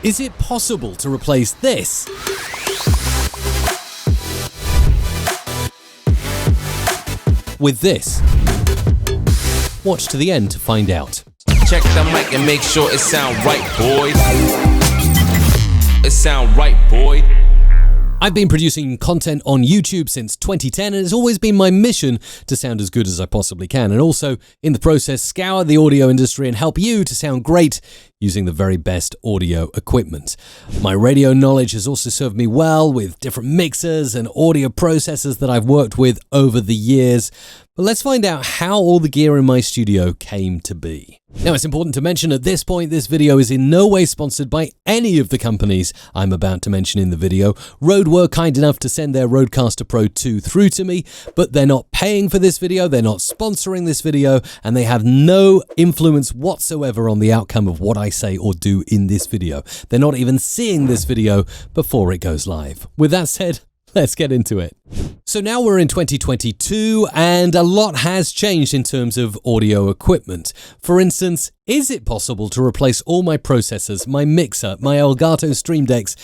Is it possible to replace this? With this? Watch to the end to find out. Check the mic and make sure it sound right, boys. It sound right, boy. I've been producing content on YouTube since 2010, and it's always been my mission to sound as good as I possibly can, and also, in the process, scour the audio industry and help you to sound great using the very best audio equipment. My radio knowledge has also served me well with different mixers and audio processors that I've worked with over the years. But let's find out how all the gear in my studio came to be. Now, it's important to mention at this point, this video is in no way sponsored by any of the companies I'm about to mention in the video. Rode were kind enough to send their RODECaster Pro II through to me, but they're not paying for this video, they're not sponsoring this video, and they have no influence whatsoever on the outcome of what I say or do in this video. They're not even seeing this video before it goes live. With that said, let's get into it. So now we're in 2022 and a lot has changed in terms of audio equipment. For instance, is it possible to replace all my processors, my mixer, my Elgato Stream Decks,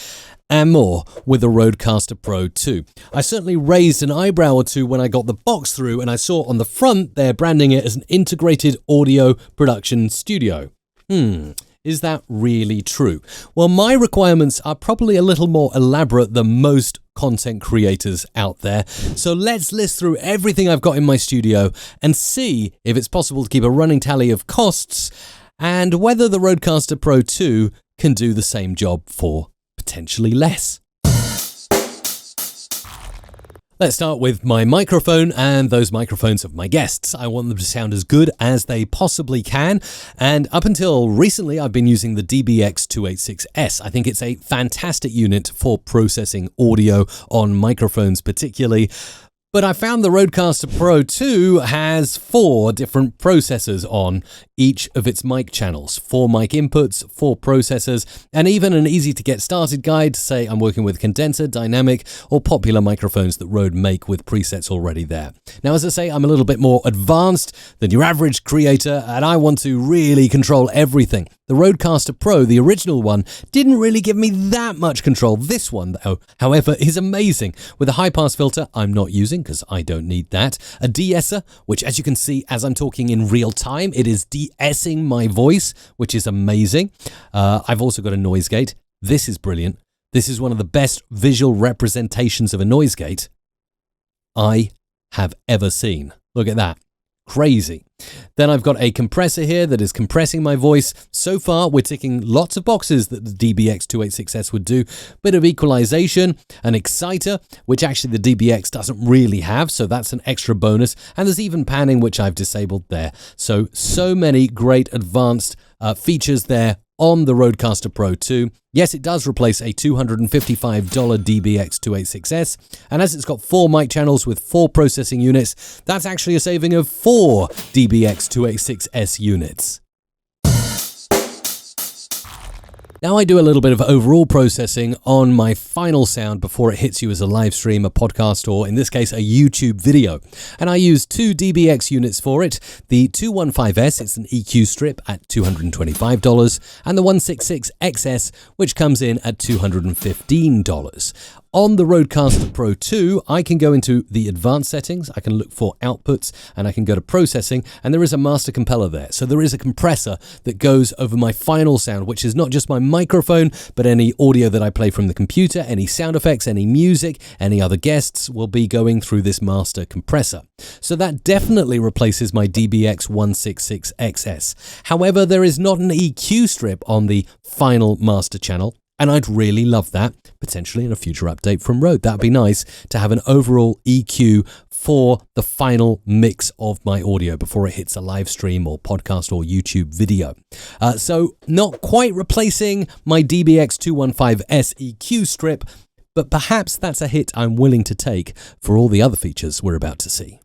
and more with a RODECaster Pro II? I certainly raised an eyebrow or two when I got the box through and I saw on the front they're branding it as an integrated audio production studio. Is that really true? Well, my requirements are probably a little more elaborate than most content creators out there. So let's list through everything I've got in my studio and see if it's possible to keep a running tally of costs and whether the RODECaster Pro II can do the same job for potentially less. Let's start with my microphone and those microphones of my guests. I want them to sound as good as they possibly can. And up until recently, I've been using the DBX286S. I think it's a fantastic unit for processing audio on microphones particularly. But I found the RODECaster Pro II has 4 different processors on each of its mic channels. 4 mic inputs, 4 processors, and even an easy to get started guide to say I'm working with condenser, dynamic, or popular microphones that Rode make with presets already there. Now, as I say, I'm a little bit more advanced than your average creator, and I want to really control everything. The RODECaster Pro, the original one, didn't really give me that much control. This one, though, however, is amazing. With a high-pass filter I'm not using because I don't need that. A de-esser, which as you can see as I'm talking in real time, it is de-essing my voice, which is amazing. I've also got a noise gate. This is brilliant. This is one of the best visual representations of a noise gate I have ever seen. Look at that. Crazy. Then I've got a compressor here that is compressing my voice. So far, we're ticking lots of boxes that the DBX286S would do. Bit of equalization, an exciter, which actually the DBX doesn't really have, so that's an extra bonus. And there's even panning, which I've disabled there. So many great advanced features there on the RODECaster Pro II. Yes, it does replace a $255 DBX286S, and as it's got 4 mic channels with 4 processing units, that's actually a saving of 4 DBX286S units. Now I do a little bit of overall processing on my final sound before it hits you as a live stream, a podcast, or in this case, a YouTube video. And I use 2 DBX units for it. The 215S, it's an EQ strip at $225, and the 166XS, which comes in at $215. On the RODECaster Pro II, I can go into the advanced settings, I can look for outputs, and I can go to processing, and there is a master compeller there. So there is a compressor that goes over my final sound, which is not just my microphone, but any audio that I play from the computer, any sound effects, any music, any other guests will be going through this master compressor. So that definitely replaces my DBX 166XS. However, there is not an EQ strip on the final master channel. And I'd really love that, potentially in a future update from Rode. That'd be nice to have an overall EQ for the final mix of my audio before it hits a live stream or podcast or YouTube video. So not quite replacing my DBX 215S EQ strip, but perhaps that's a hit I'm willing to take for all the other features we're about to see.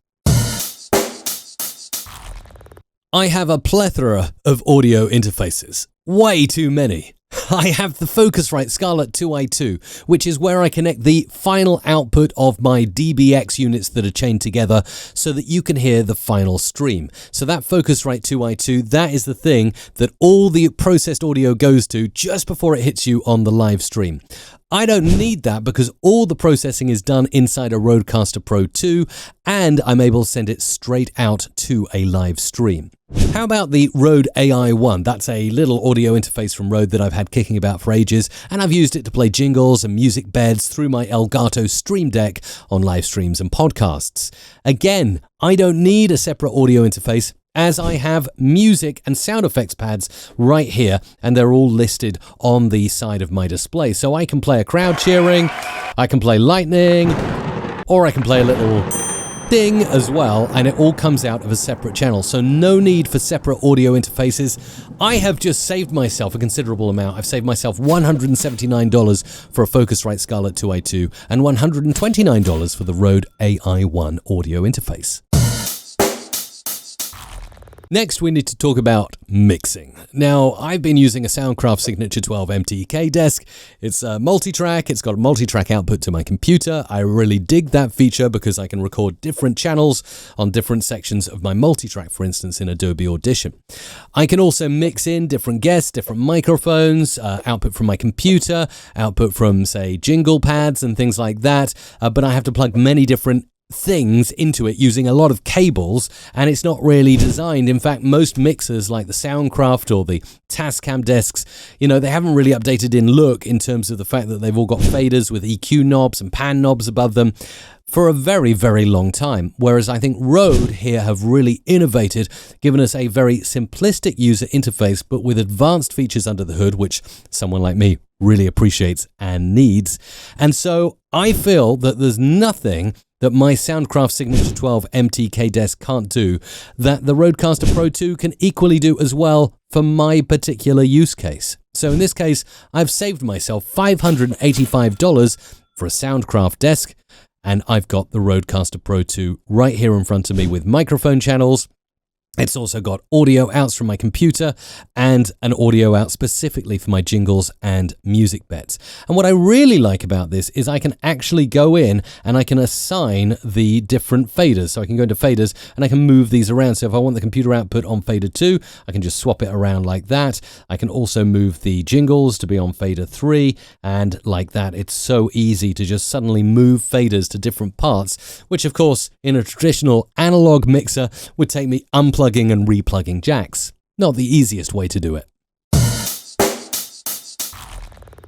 I have a plethora of audio interfaces, way too many. I have the Focusrite Scarlett 2i2, which is where I connect the final output of my DBX units that are chained together so that you can hear the final stream. So that Focusrite 2i2, that is the thing that all the processed audio goes to just before it hits you on the live stream. I don't need that because all the processing is done inside a RODECaster Pro II, and I'm able to send it straight out to a live stream. How about the Rode AI1? That's a little audio interface from Rode that I've had kicking about for ages, and I've used it to play jingles and music beds through my Elgato Stream Deck on live streams and podcasts. Again, I don't need a separate audio interface, as I have music and sound effects pads right here, and they're all listed on the side of my display. So I can play a crowd cheering, I can play lightning, or I can play a little ding as well, and it all comes out of a separate channel. So no need for separate audio interfaces. I have just saved myself a considerable amount. I've saved myself $179 for a Focusrite Scarlett 2i2 and $129 for the Rode AI1 audio interface. Next, we need to talk about mixing. Now, I've been using a Soundcraft Signature 12 MTK desk. It's multi-track. It's got a multi-track output to my computer. I really dig that feature because I can record different channels on different sections of my multi-track, for instance, in Adobe Audition. I can also mix in different guests, different microphones, output from my computer, output from, say, jingle pads and things like that. But I have to plug many different things into it using a lot of cables, and it's not really designed. In fact, most mixers like the Soundcraft or the Tascam desks, they haven't really updated in look in terms of the fact that they've all got faders with EQ knobs and pan knobs above them for a very, very long time. Whereas I think Rode here have really innovated, given us a very simplistic user interface, but with advanced features under the hood, which someone like me really appreciates and needs. And so I feel that there's nothing that my Soundcraft Signature 12 MTK desk can't do that the RODECaster Pro II can equally do as well for my particular use case. So in this case, I've saved myself $585 for a Soundcraft desk, and I've got the RODECaster Pro II right here in front of me with microphone channels. It's also got audio outs from my computer and an audio out specifically for my jingles and music beds. And what I really like about this is I can actually go in and I can assign the different faders. So I can go into faders and I can move these around. So if I want the computer output on fader 2, I can just swap it around like that. I can also move the jingles to be on fader 3, and like that. It's so easy to just suddenly move faders to different parts, which of course in a traditional analog mixer would take me unplugging and replugging jacks. Not the easiest way to do it.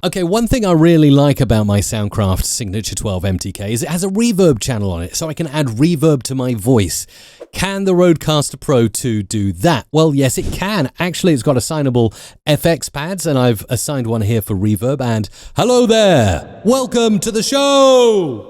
Okay, one thing I really like about my Soundcraft Signature 12 MTK is it has a reverb channel on it, so I can add reverb to my voice. Can the RODECaster Pro II do that? Well, yes, it can. Actually, it's got assignable FX pads, and I've assigned one here for reverb, and hello there! Welcome to the show!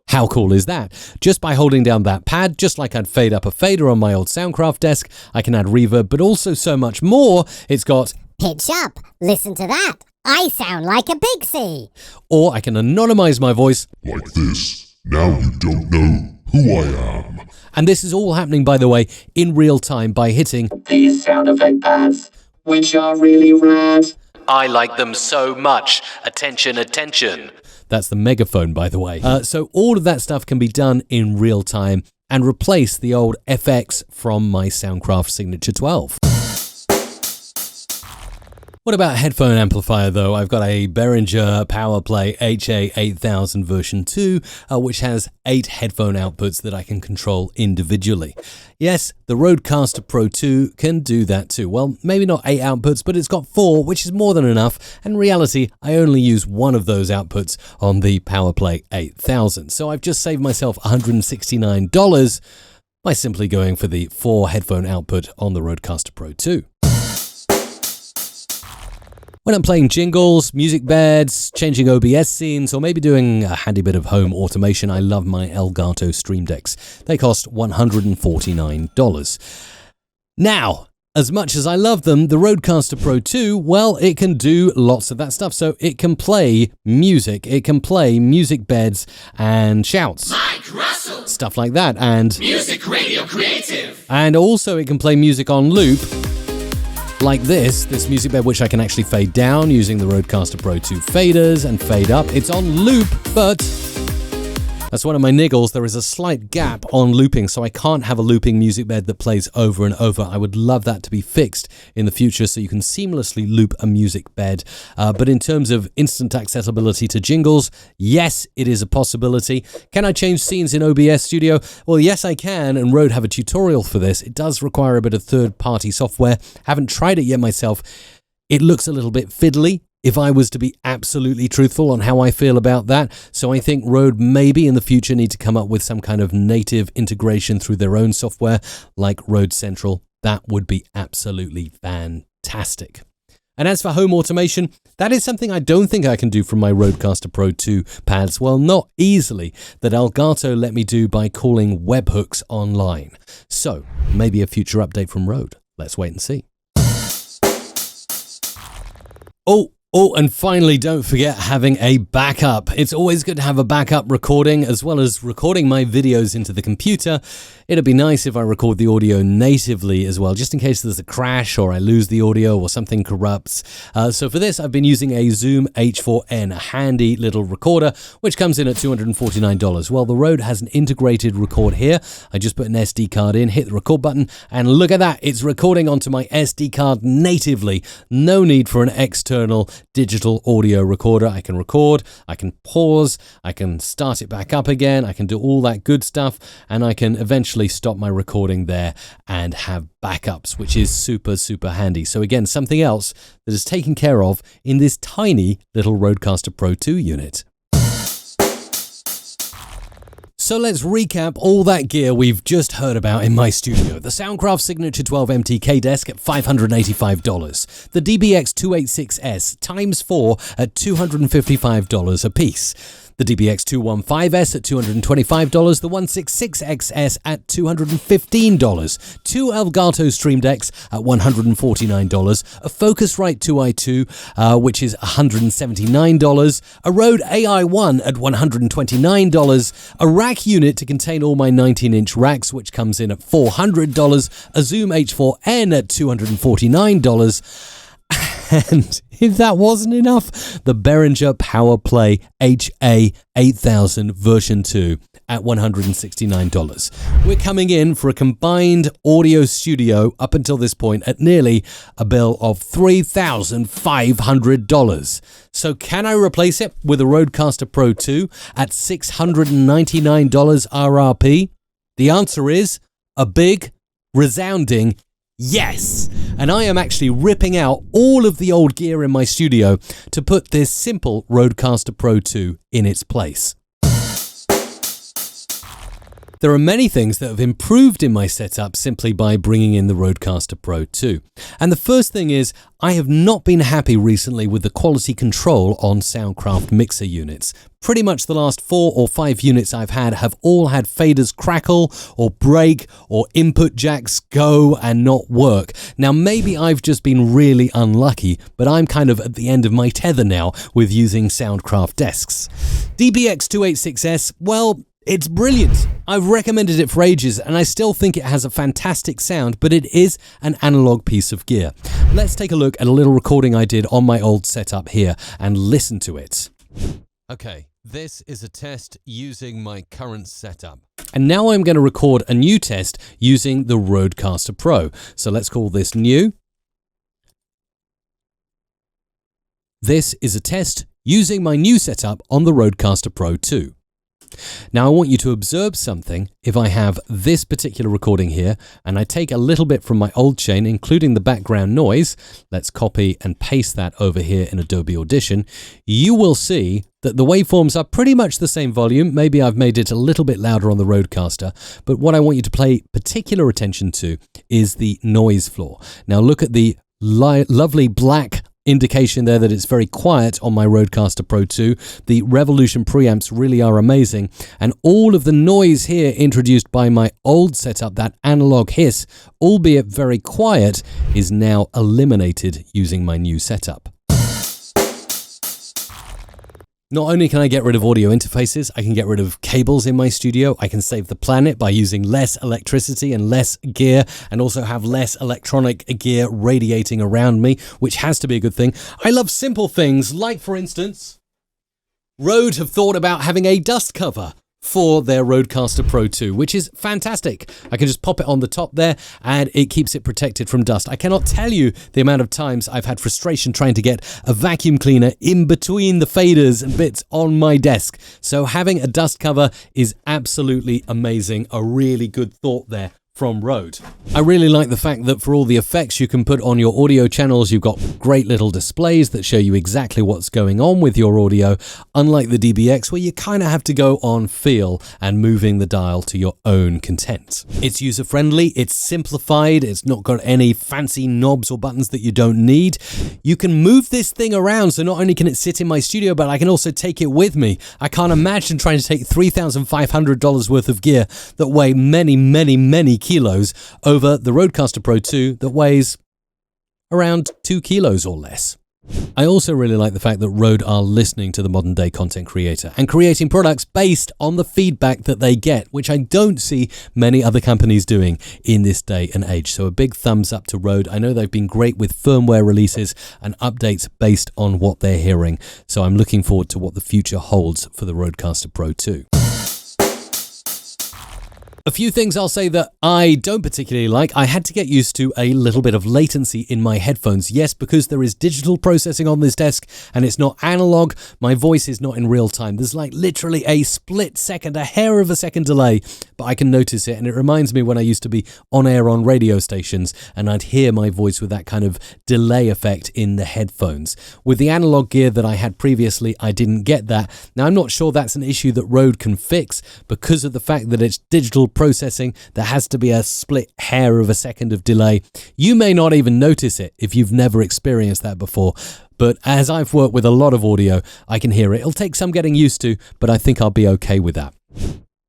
How cool is that? Just by holding down that pad, just like I'd fade up a fader on my old Soundcraft desk, I can add reverb, but also so much more. It's got pitch up, listen to that, I sound like a pixie. Or I can anonymize my voice like this. Now you don't know who I am. And this is all happening, by the way, in real time by hitting these sound effect pads, which are really rad. I like them so much. Attention, attention. That's the megaphone, by the way. So all of that stuff can be done in real time and replace the old FX from my Soundcraft Signature 12. What about headphone amplifier though? I've got a Behringer PowerPlay HA8000 version 2, which has 8 headphone outputs that I can control individually. Yes, the RODECaster Pro II can do that too. Well, maybe not 8 outputs, but it's got 4, which is more than enough. And in reality, I only use one of those outputs on the PowerPlay 8000. So I've just saved myself $169 by simply going for the 4 headphone output on the RODECaster Pro II. When I'm playing jingles, music beds, changing OBS scenes, or maybe doing a handy bit of home automation, I love my Elgato Stream Decks. They cost $149. Now, as much as I love them, the RODECaster Pro II, well, it can do lots of that stuff. So it can play music, it can play music beds and shouts. Mike Russell. Stuff like that. And Music Radio Creative. And also it can play music on loop. like this music bed, which I can actually fade down using the RODECaster Pro II faders and fade up. It's on loop, but that's one of my niggles. There is a slight gap on looping, so I can't have a looping music bed that plays over and over. I would love that to be fixed in the future so you can seamlessly loop a music bed. But in terms of instant accessibility to jingles, yes, it is a possibility. Can I change scenes in OBS Studio? Well, yes, I can, and Rode have a tutorial for this. It does require a bit of third-party software. Haven't tried it yet myself. It looks a little bit fiddly, if I was to be absolutely truthful on how I feel about that. So I think Rode maybe in the future need to come up with some kind of native integration through their own software like Rode Central. That would be absolutely fantastic. And as for home automation, that is something I don't think I can do from my RODECaster Pro II pads. Well, not easily. That Elgato let me do by calling webhooks online. So maybe a future update from Rode. Let's wait and see. Oh, and finally, don't forget having a backup. It's always good to have a backup recording, as well as recording my videos into the computer. It'd be nice if I record the audio natively as well, just in case there's a crash or I lose the audio or something corrupts. So for this, I've been using a Zoom H4n, a handy little recorder, which comes in at $249. Well, the Rode has an integrated record here. I just put an SD card in, hit the record button, and look at that. It's recording onto my SD card natively. No need for an external digital audio recorder. I can record, I can pause, I can start it back up again, I can do all that good stuff, and I can eventually stop my recording there and have backups, which is super, super handy. So again, something else that is taken care of in this tiny little RODECaster Pro II unit. So let's recap all that gear we've just heard about in my studio. The Soundcraft Signature 12 MTK desk at $585. The DBX 286S x4 at $255 a piece. The DBX 215S at $225, the 166XS at $215, two Elgato Stream Decks at $149, a Focusrite 2i2, which is $179, a Rode AI1 at $129, a rack unit to contain all my 19-inch racks, which comes in at $400, a Zoom H4n at $249, and if that wasn't enough, the Behringer PowerPlay HA8000 version 2 at $169. We're coming in for a combined audio studio up until this point at nearly a bill of $3,500. So can I replace it with a RODECaster Pro II at $699 RRP? The answer is a big, resounding yes! And I am actually ripping out all of the old gear in my studio to put this simple RODECaster Pro II in its place. There are many things that have improved in my setup simply by bringing in the RODECaster Pro II. And the first thing is, I have not been happy recently with the quality control on Soundcraft mixer units. Pretty much the last 4 or 5 units I've had have all had faders crackle or break or input jacks go and not work. Now maybe I've just been really unlucky, but I'm kind of at the end of my tether now with using Soundcraft desks. DBX 286S, well, it's brilliant. I've recommended it for ages and I still think it has a fantastic sound, but it is an analog piece of gear. Let's take a look at a little recording I did on my old setup here and listen to it. Okay, this is a test using my current setup. And now I'm going to record a new test using the RODECaster Pro. So let's call this new. This is a test using my new setup on the RODECaster Pro II. Now I want you to observe something. If I have this particular recording here and I take a little bit from my old chain, including the background noise, let's copy and paste that over here in Adobe Audition, you will see that the waveforms are pretty much the same volume. Maybe I've made it a little bit louder on the RODECaster, but what I want you to pay particular attention to is the noise floor. Now look at the lovely black indication there that it's very quiet on my RODECaster Pro II. The Revolution preamps really are amazing, and all of the noise here introduced by my old setup, that analog hiss, albeit very quiet, is now eliminated using my new setup. Not only can I get rid of audio interfaces, I can get rid of cables in my studio, I can save the planet by using less electricity and less gear, and also have less electronic gear radiating around me, which has to be a good thing. I love simple things, like for instance, Rode have thought about having a dust cover for their RODECaster Pro II, which is fantastic. I can just pop it on the top there and it keeps it protected from dust. I cannot tell you the amount of times I've had frustration trying to get a vacuum cleaner in between the faders and bits on my desk. So having a dust cover is absolutely amazing. A really good thought there from Rode. I really like the fact that for all the effects you can put on your audio channels, you've got great little displays that show you exactly what's going on with your audio, unlike the DBX where you kind of have to go on feel and moving the dial to your own content. It's user-friendly, it's simplified, it's not got any fancy knobs or buttons that you don't need. You can move this thing around, so not only can it sit in my studio, but I can also take it with me. I can't imagine trying to take $3,500 worth of gear that weigh many kilos over the RODECaster Pro II that weighs around 2 kilos or less. I also really like the fact that Rode are listening to the modern day content creator and creating products based on the feedback that they get, which I don't see many other companies doing in this day and age. So a big thumbs up to Rode. I know they've been great with firmware releases and updates based on what they're hearing. So I'm looking forward to what the future holds for the RODECaster Pro II. A few things I'll say that I don't particularly like. I had to get used to a little bit of latency in my headphones. Yes, because there is digital processing on this desk and it's not analog, my voice is not in real time. There's like literally a split second, a hair of a second delay, but I can notice it. And it reminds me when I used to be on air on radio stations and I'd hear my voice with that kind of delay effect in the headphones. With the analog gear that I had previously, I didn't get that. Now, I'm not sure that's an issue that Rode can fix because of the fact that it's digital processing. There has to be a split hair of a second of delay. You may not even notice it if you've never experienced that before, but as I've worked with a lot of audio, I can hear it. It'll take some getting used to, but I think I'll be okay with that.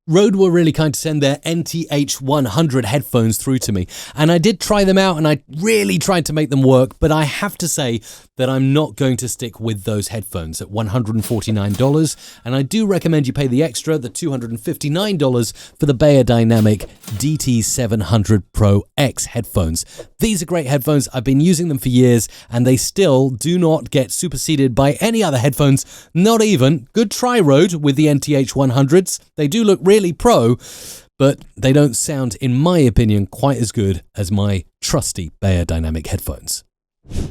Rode were really kind to send their NTH100 headphones through to me, and I did try them out and I really tried to make them work, but I have to say that I'm not going to stick with those headphones at $149, and I do recommend you pay the extra, the $259 for the Beyerdynamic DT700 Pro X headphones. These are great headphones. I've been using them for years and they still do not get superseded by any other headphones, not even. Good try, Rode, with the NTH100s. They do look really pro, but they don't sound, in my opinion, quite as good as my trusty Beyerdynamic headphones.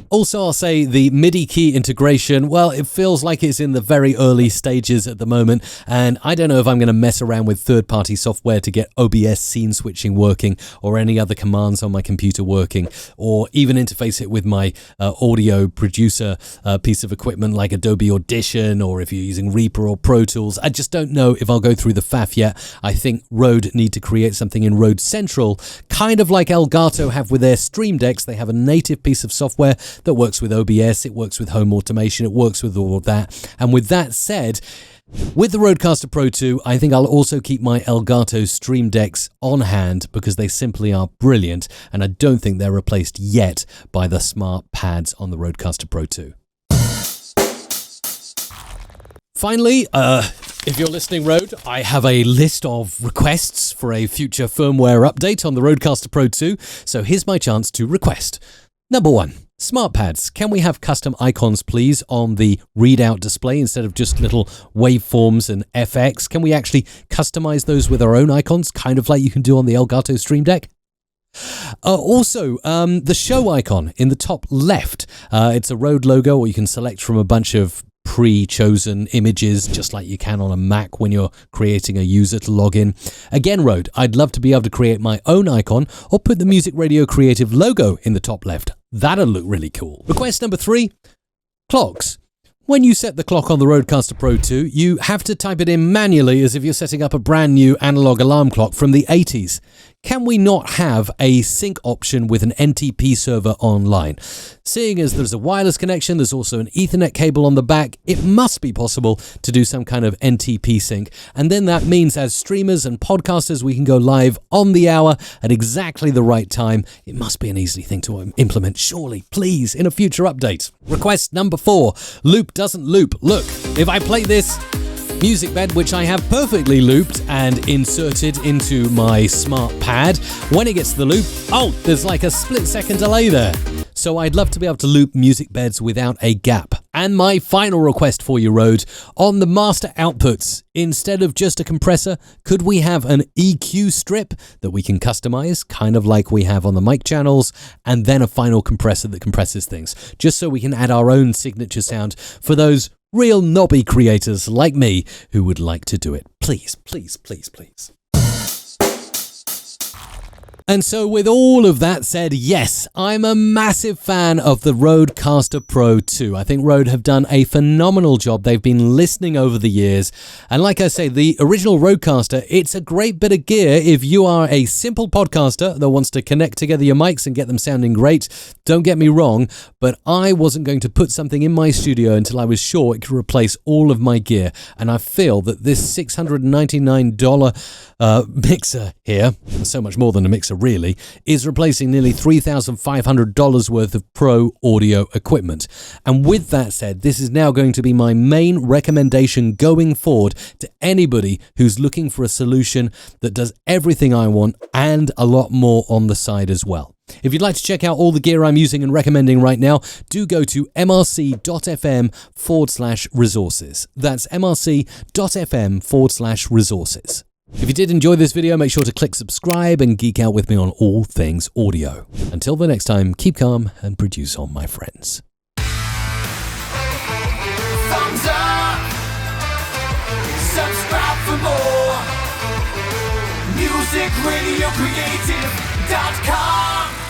Also, I'll say the MIDI key integration, well, it feels like it's in the very early stages at the moment, and I don't know if I'm going to mess around with third-party software to get OBS scene switching working, or any other commands on my computer working, or even interface it with my audio producer piece of equipment like Adobe Audition, or if you're using Reaper or Pro Tools. I just don't know if I'll go through the faff yet. I think Rode need to create something in Rode Central, kind of like Elgato have with their Stream Decks. They have a native piece of software that works with OBS, it works with home automation, it works with all of that. And with that said, with the RODECaster Pro II, I think I'll also keep my Elgato Stream Decks on hand because they simply are brilliant, and I don't think they're replaced yet by the smart pads on the RODECaster Pro II. Finally, if you're listening, Rode, I have a list of requests for a future firmware update on the RODECaster Pro II, so here's my chance to request. Number 1. Smart pads. Can we have custom icons, please, on the readout display instead of just little waveforms and FX? Can we actually customize those with our own icons, kind of like you can do on the Elgato Stream Deck? Also, the show icon in the top left. It's a Rode logo, or you can select from a bunch of pre-chosen images, just like you can on a Mac when you're creating a user to log in. Again, Rode, I'd love to be able to create my own icon or put the Music Radio Creative logo in the top left. That'll look really cool. Request number 3, clocks. When you set the clock on the RODECaster Pro II, you have to type it in manually as if you're setting up a brand new analog alarm clock from the 80s. can we not have a sync option with an NTP server online? Seeing as there's a wireless connection, there's also an Ethernet cable on the back, it must be possible to do some kind of NTP sync. And then that means as streamers and podcasters, we can go live on the hour at exactly the right time. It must be an easy thing to implement, surely, please, in a future update. Request number 4, loop doesn't loop. Look, if I play this music bed, which I have perfectly looped and inserted into my smart pad, when it gets to the loop, oh, there's like a split-second delay there. So I'd love to be able to loop music beds without a gap. And my final request for you, Rode, on the master outputs, instead of just a compressor, could we have an EQ strip that we can customize, kind of like we have on the mic channels, and then a final compressor that compresses things, just so we can add our own signature sound for those real knobby creators like me who would like to do it. Please, please, please, please. And so with all of that said, yes, I'm a massive fan of the RODECaster Pro II. I think Rode have done a phenomenal job. They've been listening over the years. And like I say, the original RODECaster, it's a great bit of gear if you are a simple podcaster that wants to connect together your mics and get them sounding great. Don't get me wrong, but I wasn't going to put something in my studio until I was sure it could replace all of my gear. And I feel that this $699 mixer here, so much more than a mixer really, is replacing nearly $3,500 worth of pro audio equipment. And with that said, this is now going to be my main recommendation going forward to anybody who's looking for a solution that does everything I want and a lot more on the side as well. If you'd like to check out all the gear I'm using and recommending right now, do go to mrc.fm/resources. That's mrc.fm/resources. If you did enjoy this video, make sure to click subscribe and geek out with me on all things audio. Until the next time, keep calm and produce on, my friends. Thumbs up, subscribe for more. MusicRadioCreative.com